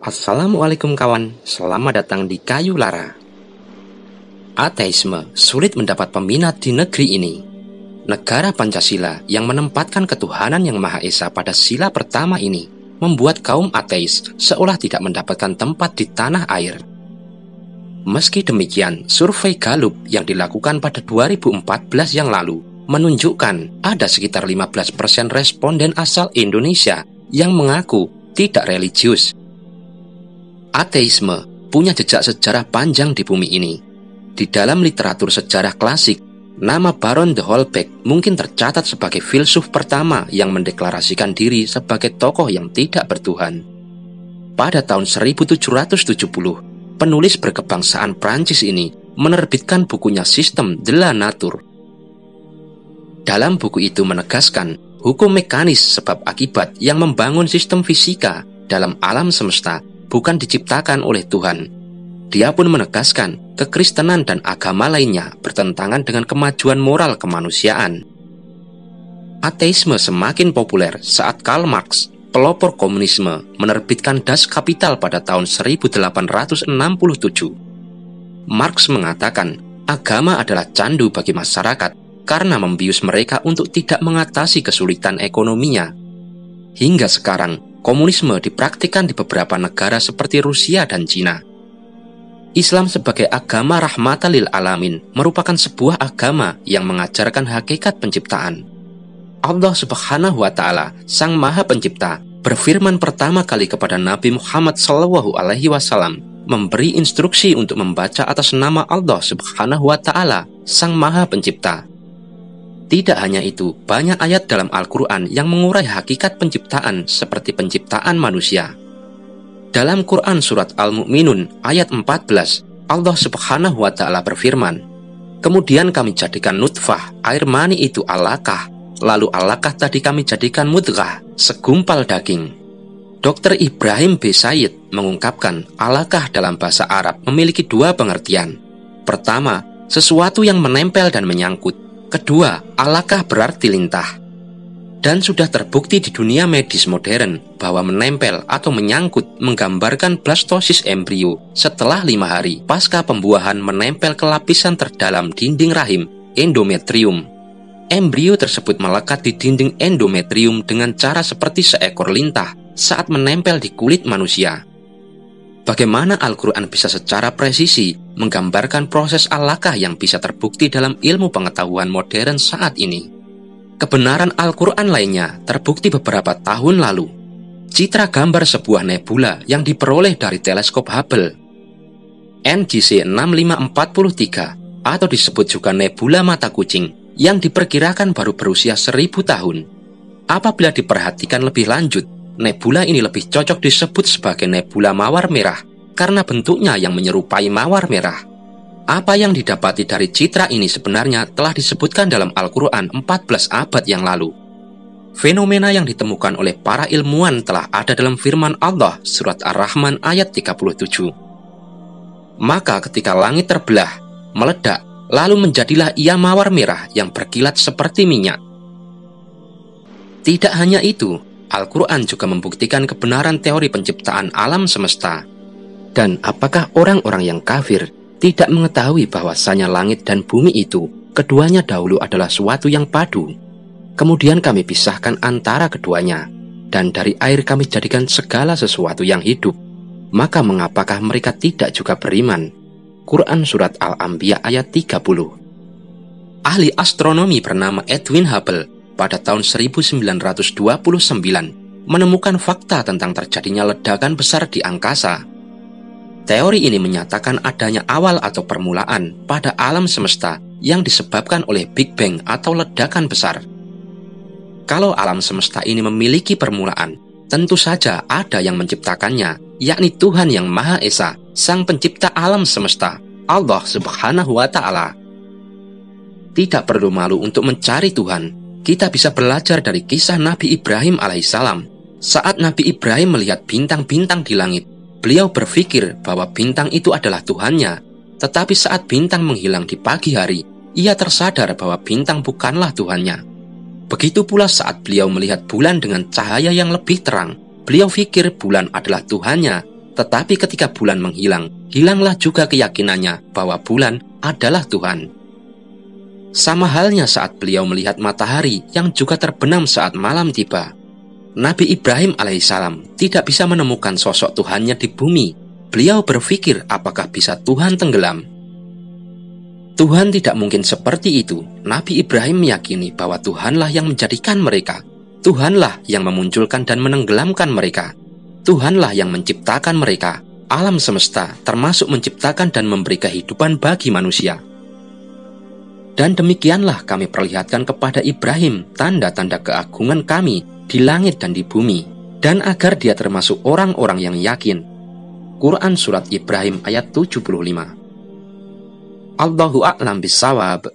Assalamualaikum kawan, selamat datang di Kayu Lara. Ateisme sulit mendapat peminat di negeri ini. Negara Pancasila yang menempatkan ketuhanan yang Maha Esa pada sila pertama ini membuat kaum ateis seolah tidak mendapatkan tempat di tanah air. Meski demikian, survei Gallup yang dilakukan pada 2014 yang lalu menunjukkan ada sekitar 15% responden asal Indonesia yang mengaku tidak religius. Ateisme punya jejak sejarah panjang di bumi ini. Di dalam literatur sejarah klasik, nama Baron de Holbeck mungkin tercatat sebagai filsuf pertama yang mendeklarasikan diri sebagai tokoh yang tidak bertuhan. Pada tahun 1770, penulis berkebangsaan Prancis ini menerbitkan bukunya Système de la Nature. Dalam buku itu menegaskan hukum mekanis sebab akibat yang membangun sistem fisika dalam alam semesta bukan diciptakan oleh Tuhan. Dia pun menegaskan kekristenan dan agama lainnya bertentangan dengan kemajuan moral kemanusiaan. Ateisme semakin populer saat Karl Marx, pelopor komunisme, menerbitkan Das Kapital pada tahun 1867. Marx mengatakan agama adalah candu bagi masyarakat karena membius mereka untuk tidak mengatasi kesulitan ekonominya. Hingga sekarang, komunisme dipraktikkan di beberapa negara seperti Rusia dan Cina. Islam sebagai agama rahmatan lil alamin merupakan sebuah agama yang mengajarkan hakikat penciptaan. Allah Subhanahu wa Ta'ala, Sang Maha Pencipta, berfirman pertama kali kepada Nabi Muhammad SAW, memberi instruksi untuk membaca atas nama Allah Subhanahu wa Ta'ala, Sang Maha Pencipta. Tidak hanya itu, banyak ayat dalam Al-Quran yang mengurai hakikat penciptaan seperti penciptaan manusia. Dalam Quran Surat Al-Mu'minun ayat 14, Allah Subhanahu wa Ta'ala berfirman, "Kemudian kami jadikan nutfah, air mani itu alaqah, lalu alaqah tadi kami jadikan mudghah, segumpal daging." Dr. Ibrahim B. Said mengungkapkan alaqah dalam bahasa Arab memiliki dua pengertian. Pertama, sesuatu yang menempel dan menyangkut. Kedua, alaqah berarti lintah. Dan sudah terbukti di dunia medis modern bahwa menempel atau menyangkut menggambarkan blastosis embrio setelah 5 hari pasca pembuahan menempel ke lapisan terdalam dinding rahim, endometrium. Embrio tersebut melekat di dinding endometrium dengan cara seperti seekor lintah saat menempel di kulit manusia. Bagaimana Al-Quran bisa secara presisi menggambarkan proses alaqah yang bisa terbukti dalam ilmu pengetahuan modern saat ini? Kebenaran Al-Quran lainnya terbukti beberapa tahun lalu. Citra gambar sebuah nebula yang diperoleh dari teleskop Hubble, NGC 6543, atau disebut juga nebula mata kucing, yang diperkirakan baru berusia 1000 tahun. Apabila diperhatikan lebih lanjut, nebula ini lebih cocok disebut sebagai nebula mawar merah karena bentuknya yang menyerupai mawar merah. Apa yang didapati dari citra ini sebenarnya telah disebutkan dalam Al-Quran 14 abad yang lalu. Fenomena yang ditemukan oleh para ilmuwan telah ada dalam firman Allah Surat Ar-Rahman ayat 37. Maka ketika langit terbelah, meledak, lalu menjadilah ia mawar merah yang berkilat seperti minyak. Tidak hanya itu, Al-Quran juga membuktikan kebenaran teori penciptaan alam semesta. Dan apakah orang-orang yang kafir tidak mengetahui bahwasanya langit dan bumi itu keduanya dahulu adalah suatu yang padu? Kemudian kami pisahkan antara keduanya, dan dari air kami jadikan segala sesuatu yang hidup. Maka mengapakah mereka tidak juga beriman? Quran Surat Al-Anbiya ayat 30. Ahli astronomi bernama Edwin Hubble pada tahun 1929 menemukan fakta tentang terjadinya ledakan besar di angkasa. Teori ini menyatakan adanya awal atau permulaan pada alam semesta yang disebabkan oleh Big Bang atau ledakan besar. Kalau alam semesta ini memiliki permulaan, tentu saja ada yang menciptakannya, yakni Tuhan yang Maha Esa, Sang Pencipta alam semesta, Allah Subhanahu wa Ta'ala. Tidak perlu malu untuk mencari Tuhan. Kita bisa belajar dari kisah Nabi Ibrahim alaihissalam. Saat Nabi Ibrahim melihat bintang-bintang di langit, beliau berpikir bahwa bintang itu adalah Tuhannya. Tetapi saat bintang menghilang di pagi hari, ia tersadar bahwa bintang bukanlah Tuhannya. Begitu pula saat beliau melihat bulan dengan cahaya yang lebih terang, beliau pikir bulan adalah Tuhannya. Tetapi ketika bulan menghilang, hilanglah juga keyakinannya bahwa bulan adalah Tuhan. Sama halnya saat beliau melihat matahari yang juga terbenam saat malam tiba. Nabi Ibrahim alaihissalam tidak bisa menemukan sosok Tuhannya di bumi. Beliau berpikir apakah bisa Tuhan tenggelam. Tuhan tidak mungkin seperti itu. Nabi Ibrahim meyakini bahwa Tuhanlah yang menjadikan mereka. Tuhanlah yang memunculkan dan menenggelamkan mereka. Tuhanlah yang menciptakan mereka, alam semesta, termasuk menciptakan dan memberi kehidupan bagi manusia. Dan demikianlah kami perlihatkan kepada Ibrahim tanda-tanda keagungan kami di langit dan di bumi, dan agar dia termasuk orang-orang yang yakin. Quran Surat Ibrahim ayat 75. Allahu a'lam bishawab.